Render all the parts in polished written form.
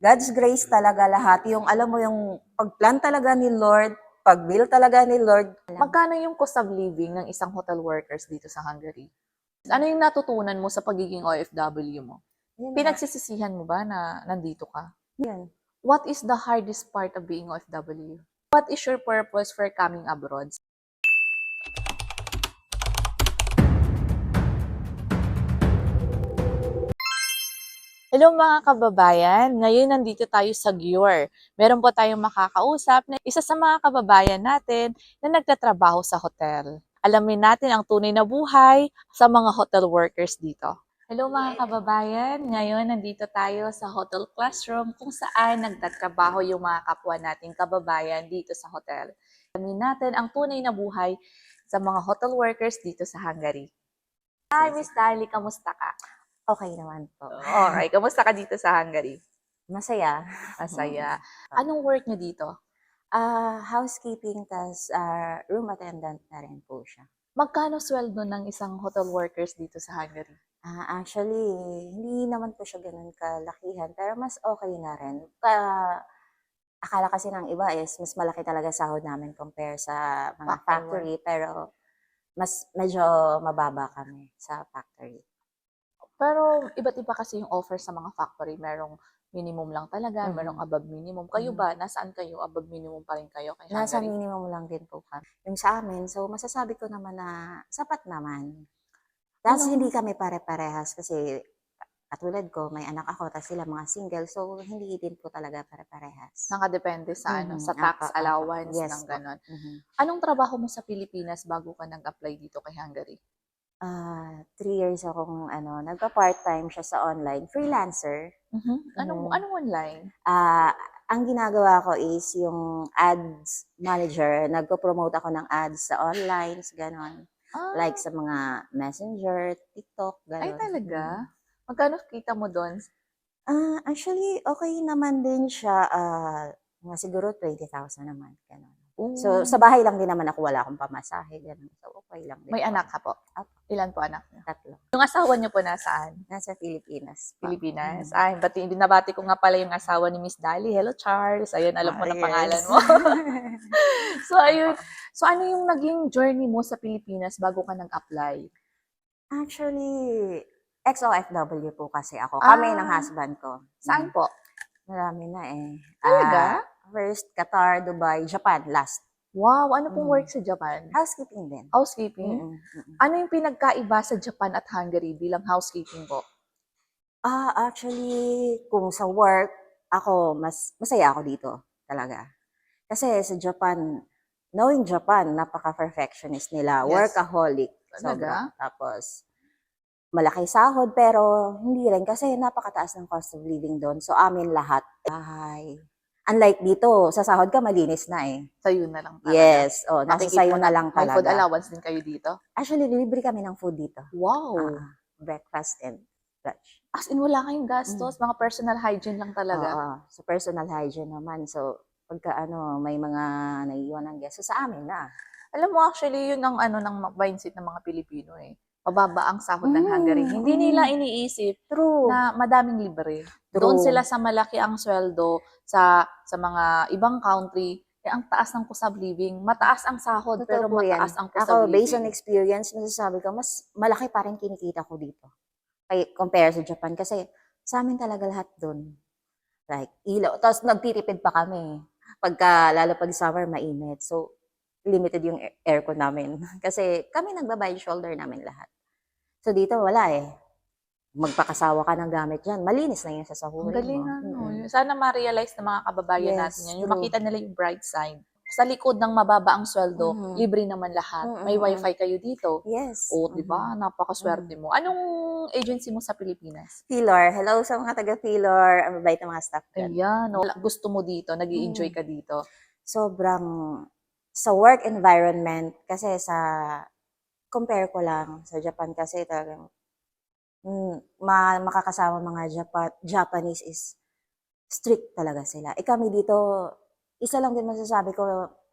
God's grace talaga lahat. Yung alam mo yung pag-plan talaga ni Lord, pag-will talaga ni Lord. Magkano yung cost of living ng isang hotel workers dito sa Hungary? Ano yung natutunan mo sa pagiging OFW mo? Yun na. Pinagsisisihan mo ba na nandito ka? Yun. What is the hardest part of being OFW? What is your purpose for coming abroad? Hello mga kababayan, ngayon nandito tayo sa Gior. Meron po tayong makakausap na isa sa mga kababayan natin na nagtatrabaho sa hotel. Alamin natin ang tunay na buhay sa mga hotel workers dito. Hello mga kababayan, ngayon nandito tayo sa hotel classroom kung saan nagtatrabaho yung mga kapwa nating kababayan dito sa hotel. Alamin natin ang tunay na buhay sa mga hotel workers dito sa Hungary. Hi Miss Dali, kamusta ka? Okay naman po. Alright, kamusta ka dito sa Hungary? Masaya. Masaya. Anong work niyo dito? Housekeeping tas room attendant na rin po siya. Magkano sweldo ng isang hotel workers dito sa Hungary? Actually, hindi naman po siya ganun kalakihan, pero mas okay na rin. Akala kasi ng iba is mas malaki talaga sahod namin compare sa mga Factory factory, pero mas medyo mababa kami sa factory. Pero iba't iba kasi yung offer sa mga factory. Merong minimum lang talaga, merong above minimum. Kayo ba, nasaan kayo? Above minimum pa rin kayo kay Nasa Hungary? minimum lang din po kami. Yung sa amin, so masasabi ko naman na sapat naman. Tapos hindi Anong, kami pare-parehas kasi katulad ko, may anak ako, tapos sila mga single, so hindi din po talaga pare-parehas. nakadepende sa sa Apa, tax apa. allowance Yes ng po. ganon. Anong trabaho mo sa Pilipinas bago ka nag-apply dito kay Hungary? 3 years akong nagpa-part-time siya sa online, freelancer. Anong online? Ang ginagawa ko is yung ads manager, nagpo-promote ako ng ads sa online, gano'n. Like Ah, sa mga Messenger, TikTok, ay gano'n. talaga? Magkano kita mo doon? Actually, okay naman din siya, mga siguro 20,000 naman, gano'n. So, sa Oh, bahay lang din naman ako, wala akong pamasahe, gano'n. So, okay lang din may po. anak ka po? Apo, Ilan po anak niyo? 3. Yung asawa niyo po nasaan? Nasa Pilipinas pa. Pilipinas. Ay, binabati ko nga pala yung asawa ni Miss Dali. Hello, Charles. Ayun, alam ko na pangalan Yes. mo. So, ayun. Opo. So, ano yung naging journey mo sa Pilipinas bago ka nag-apply? Actually, ex-OFW po kasi ako. Kami ng Ah, husband ko. saan po? Marami na eh. Talaga? First, Qatar, Dubai, Japan, last. Wow, ano pong Mm. work sa Japan? Housekeeping din. Housekeeping? Mm. Ano yung pinagkaiba sa Japan at Hungary bilang housekeeping po? Actually, kung sa work, ako, mas masaya ako dito talaga. Kasi sa Japan, knowing Japan, napaka-perfectionist nila. Yes. Workaholic, sobra. Talaga? Tapos, malaki sahod, pero hindi rin kasi napakataas ng cost of living doon. So, amin lahat, bahay. Unlike dito, sa sahod ka, malinis na eh. Sa'yo na lang talaga. Yes, nasa Makikip sayo mo na na, lang may food talaga. allowance din kayo dito? Actually, libre kami ng food dito. Wow. Breakfast and lunch. As in, wala kayong gastos. Mga personal hygiene lang talaga. So personal hygiene naman. So, pagka may mga naiiwan ng guest, so sa amin na. Alam mo, actually, yun ang ng mindset ng mga Pilipino eh. Mababa ang sahod ng Hungary. Hindi nila iniisip True. na madaming libre. Doon True. sila sa malaki ang sweldo sa mga ibang country. Eh, ang taas ng cost of living. Mataas ang sahod, Totoo pero po yan. mataas ang cost of Ako, based on living. experience, masasabi ko, mas malaki pa rin kinikita ko dito. Compare sa Japan. Kasi sa amin talaga lahat doon. Like, ilaw. Tapos nagtitipid pa kami. Lalo pag summer, mainit. So, limited yung aircon namin. Kasi kami nagbabayad shoulder namin lahat. So, dito wala eh. Magpakasawa ka ng gamit dyan. Malinis na yun sa Ang sahurin galing mo. Sana ma-realize ng mga kababayan natin Yes, yan. Yung true. makita nila yung bright side. Sa likod ng mababa ang sweldo, libre naman lahat. May wifi kayo dito. Yes. O, di ba? Napakaswerte mo. Anong agency mo sa Pilipinas? Philor. Hello sa mga taga-Philor. Ang mabait ng mga staff dyan. Ayan. Gusto mo dito. Nag-i-enjoy ka dito. Sobrang sa work environment, kasi compare ko lang sa Japan kasi talagang makakasama mga Japanese is strict talaga sila. Kami dito, isa lang din masasabi ko,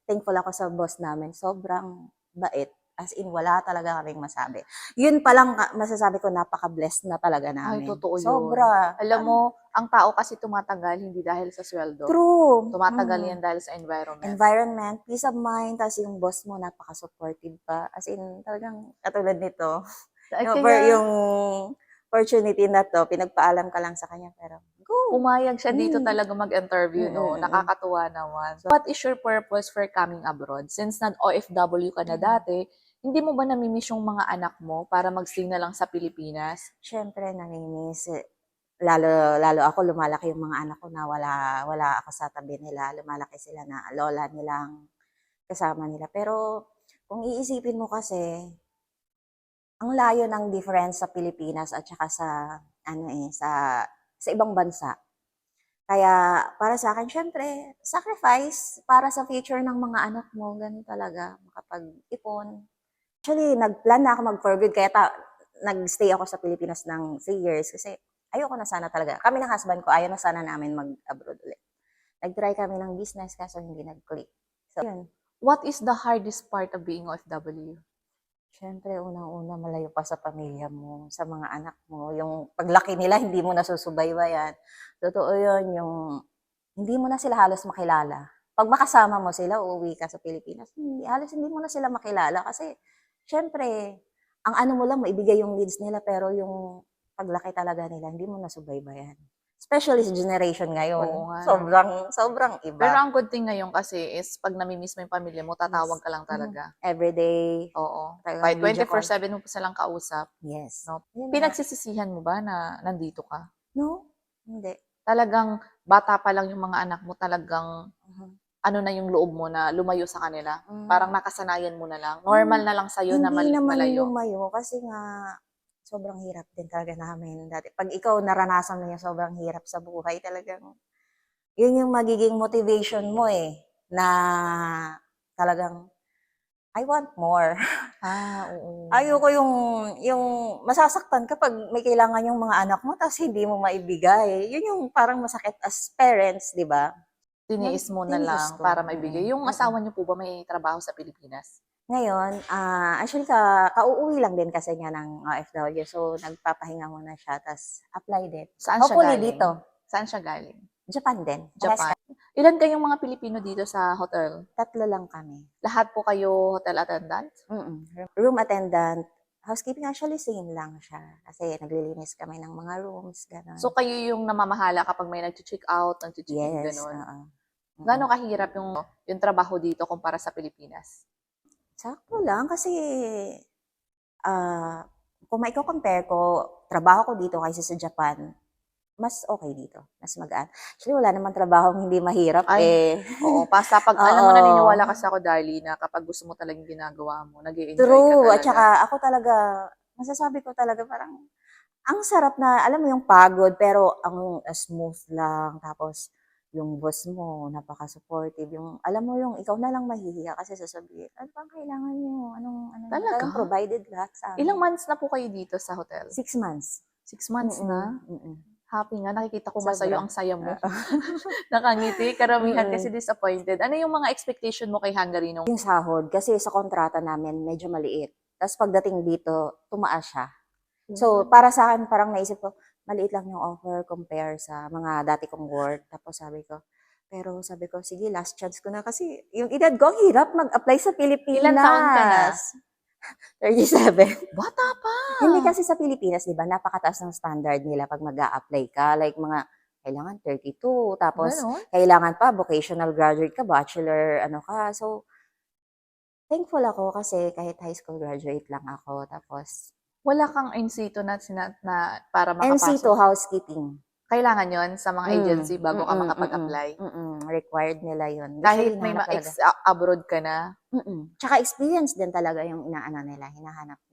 thankful ako sa boss namin. Sobrang bait. As in, wala talaga kaming masabi. Yun palang masasabi ko, napaka-blessed na talaga Ay, namin. totoo yun. Sobra. Alam mo, ang tao kasi tumatagal hindi dahil sa sweldo. True. Tumatagal Mm. yan dahil sa environment. Environment, peace of mind, tapos yung boss mo, napaka-supportive pa. As in, talagang katulad nito. Ay, Yung opportunity na to, pinagpaalam ka lang sa kanya, pero go! pumayag siya dito Mm. talaga mag-interview, no? Nakakatuwa naman. What is your purpose for coming abroad? Since nag-OFW ka na dati, hindi mo ba namimiss yung mga anak mo para mag-stay na lang sa Pilipinas? Siyempre, namimiss. Lalo ako, lumalaki yung mga anak ko na wala ako sa tabi nila. Lumalaki sila na lola nilang kasama nila. Pero kung iisipin mo kasi, ang layo ng difference sa Pilipinas at saka sa ibang bansa. Kaya para sa akin, syempre, sacrifice para sa future ng mga anak mo. Ganun talaga, makapag-ipon. Actually, nag-plan na ako mag-for good, kaya nag-stay ako sa Pilipinas ng 3 years kasi ayoko na sana talaga. Kami ng husband ko, ayaw na sana namin mag-abroad ulit. Nag-try kami ng business kaso hindi nag-click. So, yun. What is the hardest part of being OFW? Siyempre, unang-una, malayo pa sa pamilya mo, sa mga anak mo. Yung paglaki nila, hindi mo nasusubaybayan. Totoo yun, yung hindi mo na sila halos makilala. Pag makasama mo sila, uuwi ka sa Pilipinas, halos hindi mo na sila makilala kasi, syempre, ang ano mo lang, maibigay yung needs nila, pero yung paglaki talaga nila, hindi mo nasubaybayan. Especially sa generation ngayon. Oo nga. Sobrang iba. Pero ang good thing ngayon kasi is pag namimiss mo yung pamilya mo, tatawag ka lang talaga. Everyday. Oo. Talagang Kahit video call. 24/7 mo pa silang kausap. Yes. No? Yun nga. Pinagsisisihan mo ba na nandito ka? No? Hindi. Talagang bata pa lang yung mga anak mo, talagang Mhm. ano na yung loob mo na lumayo sa kanila. Mm. Parang nakasanayan mo na lang. Normal na lang sa'yo na Hindi naman malayo. lumayo kasi nga sobrang hirap din talaga namin dati. Pag ikaw naranasan mo yung sobrang hirap sa buhay, talagang yun yung magiging motivation mo na talagang I want more. Oo. Ayoko yung masasaktan kapag may kailangan yung mga anak mo tapos hindi mo maibigay. Yun yung parang masakit as parents, di ba? Tiniis mo na Tiniis lang ko. para maibigay. Yung asawa niyo po ba may trabaho sa Pilipinas? Ngayon, actually kauuwi lang din kasi niya ng OFW. So, nagpapahinga muna siya, tapos apply din. Saan siya Hopefully galing? dito. Saan siya galing? Japan din. Japan. Ilan kayong mga Pilipino dito sa hotel? 3 lang kami. Lahat po kayo hotel attendant? Room attendant. Housekeeping actually same lang siya. Kasi naglilinis kami ng mga rooms, gano'n. So kayo yung namamahala kapag may nag-check out, nag-check in, yes, gano'n? oo. Gano'ng kahirap yung trabaho dito kumpara sa Pilipinas? Sakto lang kasi kung maiko-compare ko, trabaho ko dito kaysa sa Japan, mas okay dito, mas magaan. Actually, wala namang trabahong hindi mahirap Ay, Oo, pag alam mo, Oo. naniniwala kasi ako, Darlie, na kapag gusto mo talagang ginagawa mo, nag-e-enjoy ka True. At talaga. saka ako talaga, masasabi ko talaga parang, ang sarap na, alam mo yung pagod, pero ang smooth lang. Tapos, yung boss mo, napaka-supportive. Yung, alam mo yung, ikaw na lang mahihiya kasi sasabihin, ano bang kailangan nyo? Talaga? Talagang provided lahat sa amin. Ilang months na po kayo dito sa hotel? 6 months. 6 months na? Happy nga, nakikita ko nga sa'yo Sobra. ang saya mo. Nakangiti, karamihan Mm-mm. kasi disappointed. Ano yung mga expectation mo kay Hungary nung Yung sahod, kasi sa kontrata namin, medyo maliit. Tapos pagdating dito, tumaas siya. So, para sa akin, parang naisip ko, maliit lang yung offer compare sa mga dati kong work. Tapos sabi ko, sige, last chance ko na kasi yung edad ko, ang hirap mag-apply sa Pilipinas. Ilan taon ka na? 37. Bata pa! Hindi kasi sa Pilipinas, di ba, napakataas ng standard nila pag mag-a-apply ka. Like kailangan 32, tapos Ganon? kailangan pa, vocational graduate ka, bachelor, ka. So, thankful ako kasi kahit high school graduate lang ako. Tapos, Wala kang NC2 na para NC2 makapasok. housekeeping. Kailangan yon sa mga agency bago ka makapag-apply. Required nila yun. Kahit Usually, may hinahanap talaga. abroad ka na, Tsaka experience din talaga yung hinahanap nila.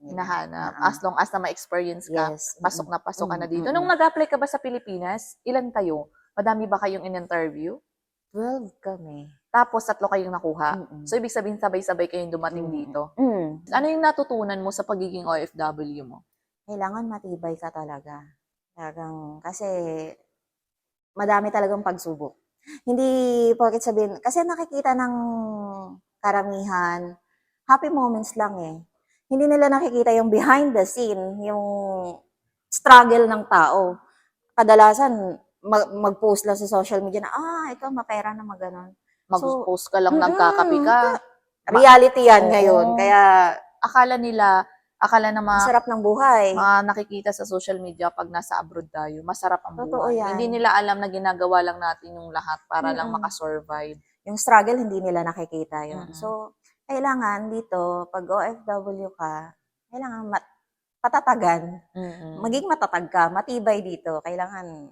hinahanap. As long as na ma-experience ka, Yes. pasok na pasok ka na dito. Nung nag-apply ka ba sa Pilipinas, ilan kayo? Madami ba kayong in-interview? 12 kami. Tapos 3 kayong nakuha. Mm-mm. So, ibig sabihin sabay-sabay kayong dumating dito. Mm. Ano yung natutunan mo sa pagiging OFW mo? Kailangan matibay ka talaga. Talagang, kasi madami talagang pagsubok. Hindi porket sabihin, kasi nakikita ng karamihan, happy moments lang hindi nila nakikita yung behind the scene, yung struggle ng tao. Kadalasan, mag-post lang sa social media na, ito, mapera na maganon. So, Mag-post ka lang nagkakape ka. reality yan Oo. ngayon. Kaya, Akala ng ang sarap ng buhay. mga nakikita sa social media pag nasa abroad tayo, masarap ang Totoo buhay. yan. Hindi nila alam na ginagawa lang natin yung lahat para lang Mm-mm. makasurvive. Yung struggle, hindi nila nakikita yun. Mm-mm. So, kailangan dito, pag OFW ka, kailangan patatagan. Mm-mm. Maging matatag ka, matibay dito. Kailangan,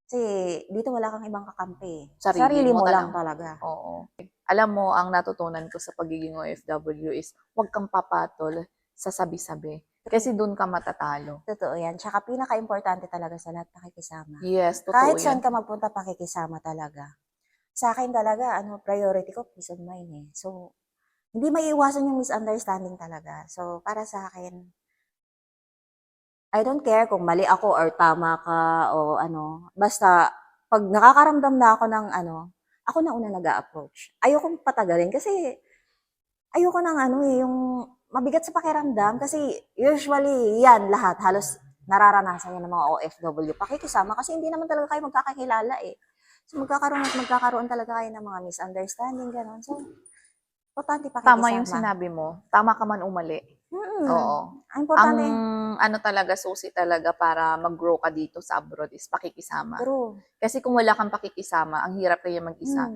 kasi dito wala kang ibang kakampi. Sarili mo lang talaga. Oo. Alam mo, ang natutunan ko sa pagiging OFW is huwag kang papatol sa sabi-sabi. Kasi doon ka matatalo. Totoo yan. Tsaka pinaka-importante talaga sa lahat, pakikisama. Yes, totoo Kahit yan. saan ka magpunta, pakikisama talaga. Sa akin talaga, priority ko, peace of mind eh. So, hindi maiiwasan yung misunderstanding talaga. So, para sa akin, I don't care kung mali ako or tama ka o ano. Basta, pag nakakaramdam na ako ng ako na una nag-a-approach. Ayokong patagalin kasi ayoko ng yung mabigat sa pakiramdam kasi usually yan lahat halos nararanasan yan ng mga OFW. Pakikisama kasi hindi naman talaga kayo magkakakilala eh. So magkakaroon at magkakaroon talaga kayo ng mga misunderstanding gano'n. So importante pakikisama. Tama yung sinabi mo. Tama ka man umali. Oo. Ang importante, Ang talaga, susi talaga para mag-grow ka dito sa abroad is pakikisama. true. Kasi kung wala kang pakikisama, ang hirap kaya mag-isa.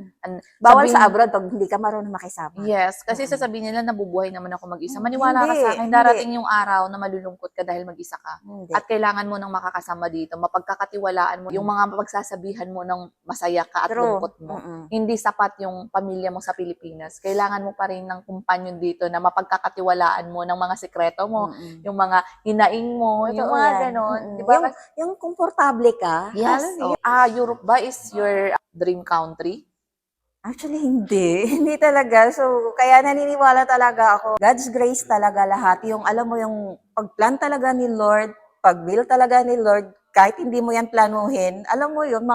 Bawal sa abroad pag hindi ka marunong makisama. Yes, kasi sasabihin nila nabubuhay naman ako mag-isa. Maniwala ka Hindi, sa akin, darating yung araw na malulungkot ka dahil mag-isa ka. Hindi. At kailangan mo ng makakasama dito, mapagkakatiwalaan mo yung mga pagsasabihan mo ng masaya ka at True. lungkot mo. Hindi sapat yung pamilya mo sa Pilipinas. Kailangan mo pa rin ng kumpanyon dito na mapagkakatiwalaan mo ng mga sekreto mo, yung mga hinaing mo, Totoo yung mga yan. ganon. Di ba? Yung komportable ka. Yes. Europe ba is your dream country? Actually, hindi. Hindi talaga. So, kaya naniniwala talaga ako. God's grace talaga lahat. Yung, alam mo, yung pagplan talaga ni Lord, pag-will talaga ni Lord, kahit hindi mo yan planuhin, alam mo yun,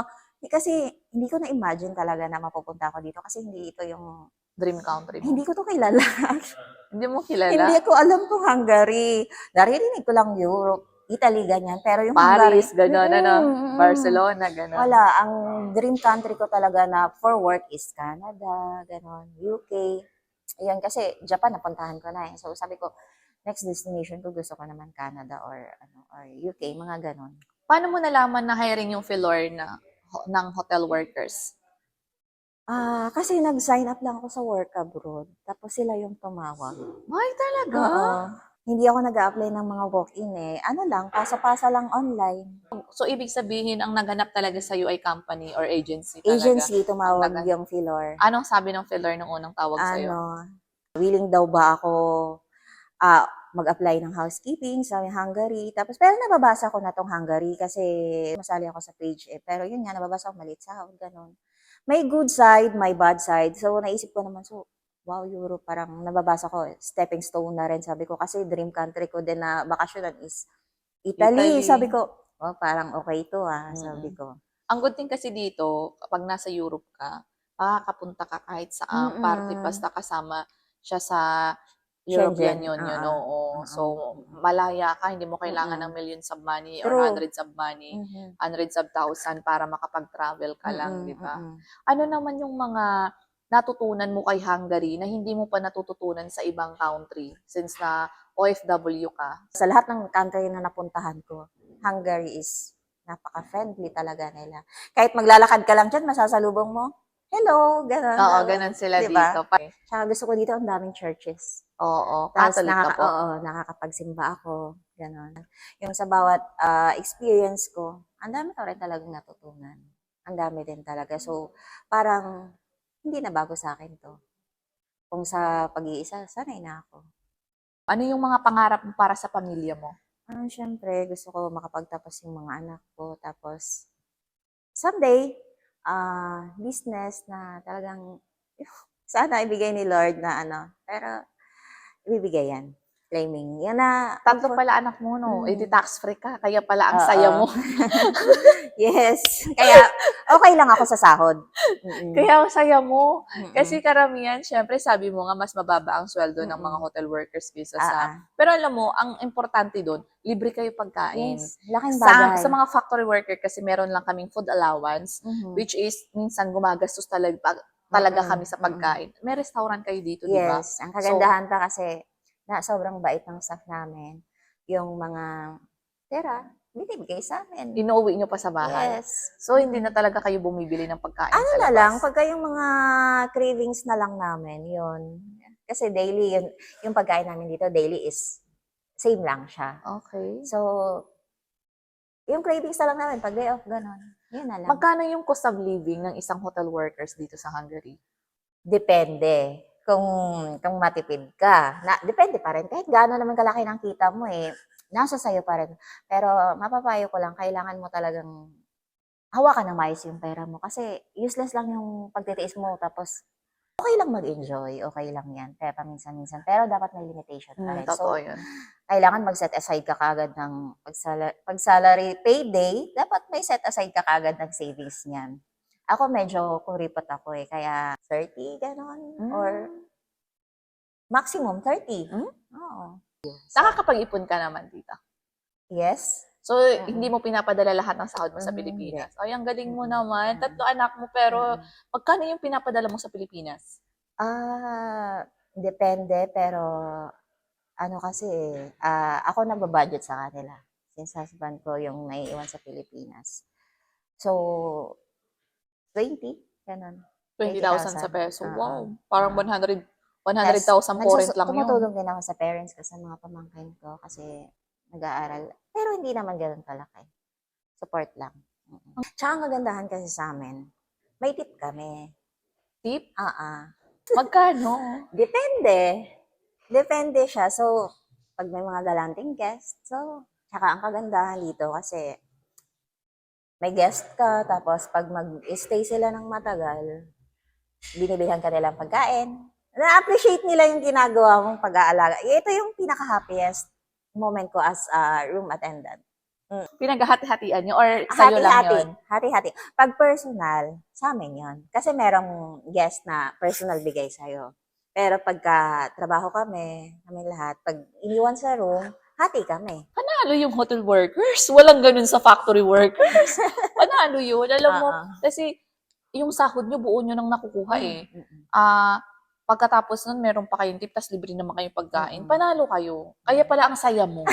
kasi hindi ko na-imagine talaga na mapupunta ako dito kasi hindi ito yung dream country mo. Hindi ko to kilala. Hindi mo kilala? Hindi ko alam kung Hungary. Naririnig ko lang Europe, Italy, ganyan. Pero yung Paris, Hungary, gano'n, Barcelona, gano'n. Wala. Ang dream country ko talaga na for work is Canada, gano'n, UK. Ayan, kasi Japan, napuntahan ko na eh. So, sabi ko, next destination ko, gusto ko naman Canada or UK, mga gano'n. Paano mo nalaman na hiring yung Philor ng hotel workers? Kasi nag-sign up lang ako sa work abroad. Tapos sila yung tumawag. Ay, talaga? Oo. Hindi ako nag-a-apply ng mga walk-in eh. Ano lang, pasa-pasa lang online. So, ibig sabihin, ang naghanap talaga sa UI company or agency talaga? Agency, tumawag yung Philor. Anong sabi ng Philor nung unang tawag sa'yo? Willing daw ba ako mag-apply ng housekeeping sa Hungary. Tapos, pero nababasa ko na tong Hungary kasi masali ako sa page eh. Pero yun nga, nababasa ko maliit sahod, ganun. May good side, may bad side. So, naisip ko naman, wow, Europe, parang nababasa ko, stepping stone na rin, sabi ko. Kasi dream country ko din na bakasyonan is Italy. Sabi ko, parang okay ito sabi ko. Ang good thing kasi dito, kapag nasa Europe ka, makakapunta ka kahit sa party, basta kasama siya sa European Union. Oo. So, malaya ka, hindi mo kailangan ng millions of money or hundreds of money, hundreds of thousand para makapag-travel ka lang, di ba? Ano naman yung mga natutunan mo kay Hungary na hindi mo pa natututunan sa ibang country since na OFW ka? Sa lahat ng country na napuntahan ko, Hungary is napaka-friendly talaga nila. Kahit maglalakad ka lang dyan, masasalubong mo, hello, gano'n. Oo, gano'n sila diba? Dito. Tsaka gusto ko dito, ang daming churches. Oo, Catholic ka po. Oo, nakakapagsimba ako, gano'n. Yung sa bawat experience ko, ang dami ko rin talagang natutunan. Ang dami din talaga. So, parang hindi na bago sa akin to. Kung sa pag-iisa, sanay na ako. Ano yung mga pangarap mo para sa pamilya mo? Siyempre, gusto ko makapagtapos yung mga anak ko. Tapos, someday, business na talagang sana ibigay ni Lord na pero ibibigay yan. claiming. Yan na, Tatlo pala anak mo, no? Eh, di Mm. tax free ka, kaya pala ang Oo. saya mo. Yes. Kaya, okay lang ako sa sahod. Kaya ang saya mo. Mm. Kasi karamihan, syempre, sabi mo nga, mas mababa ang sweldo ng mga Mm. hotel workers kaysa Ah, sa... ah. Pero alam mo, ang importante doon, libre kayo pagkain. Yes, laking Sa, bagay. sa mga factory worker kasi meron lang kaming food allowance, Mhm. which is minsan gumagastos talaga Mm-mm, kami sa pagkain. May restaurant kayo dito, di ba? Yes, ang kagandahan pa kasi na sobrang bait ng staff namin. Yung mga pera, binibigay sa amin. Inuuwi nyo pa sa bahay. Yes. So, hindi na talaga kayo bumibili ng pagkain Ano sa na labas. lang, pagka yung mga cravings na lang namin, yun. Kasi daily, yung pagkain namin dito, daily is same lang siya. Okay. So, yung cravings na lang namin, pag day off, ganon. Yun na lang. Magkano yung cost of living ng isang hotel workers dito sa Hungary? Depende. Kung matipid ka. Depende pa rin. Kahit gaano naman kalaki ng kita mo nasa sayo pa rin. Pero mapapayo ko lang, kailangan mo talagang hawakan ng maayos yung pera mo. Kasi useless lang yung pagtitiis mo. Tapos, okay lang mag-enjoy. Okay lang yan. Kaya paminsan-minsan. Pero dapat may limitation pa rin. Totoo So, yun. kailangan mag-set aside ka kagad ng pag salary payday, dapat may set aside ka kagad ng savings niyan. Ako medyo kuripot ako kaya 30, ganon. Or maximum 30. Oo. Nakakapag-ipon ka naman dito. Yes. So, hindi mo pinapadala lahat ng sahod mo sa Pilipinas. Ay, ang galing mo naman. 3 anak mo, pero magkano yung pinapadala mo sa Pilipinas? Depende, pero ano kasi, ako nagbabudget sa kanila. Since husband ko yung naiiwan sa Pilipinas. So, 20, ganon. 20,000 sa peso. Oo. Wow. Parang 100,000 Yes, forint lang yun. tumutulong din ako sa parents ko, sa mga pamangkin ko kasi nag-aaral. Pero hindi naman ganun kalaki. Support lang. Tsaka ang kagandahan kasi sa amin, may tip kami. Tip? Magkano? Magkano? Depende siya. So, pag may mga galanting guest, so, tsaka ang kagandahan dito kasi may guest ka, tapos pag mag-stay sila ng matagal, binibilhan ka nilang pagkain. Na-appreciate nila yung ginagawa mong pag-aalaga. Ito yung pinaka-happiest moment ko as a room attendant. Pinaghahati-hatian nyo or sa'yo lang yun? Hati-hati. Pag personal, sa amin yun. Kasi merong guest na personal bigay sa'yo. Pero pagka trabaho kami lahat, pag iniwan sa room, hati kami. Panalo yung hotel workers. Walang ganun sa factory workers. Panalo yun. Alam mo, kasi yung sahod nyo, buo nyo nang nakukuha eh. Pagkatapos nun, meron pa kayong tip, tas libre naman kayong pagkain. Panalo kayo. Kaya pala ang saya mo.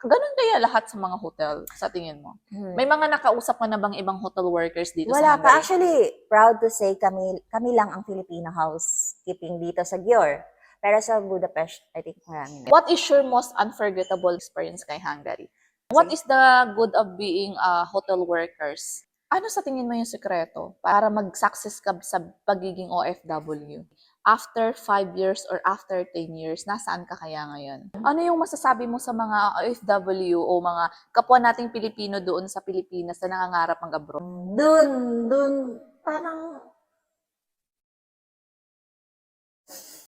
Ganun kaya lahat sa mga hotel, sa tingin mo? May mga nakausap ka na bang ibang hotel workers dito Wala sa Hungary? pa. Actually, proud to say kami lang ang Filipino housekeeping dito sa Győr. Pero sa Budapest, I think marami na. What is your most unforgettable experience kay Hungary? What is the good of being a hotel workers? Ano sa tingin mo yung sekreto para mag-success ka sa pagiging OFW? After 5 years or after 10 years, nasaan ka kaya ngayon? Ano yung masasabi mo sa mga OFW o mga kapwa nating Pilipino doon sa Pilipinas na nangangarap mag-abroad? Dun, parang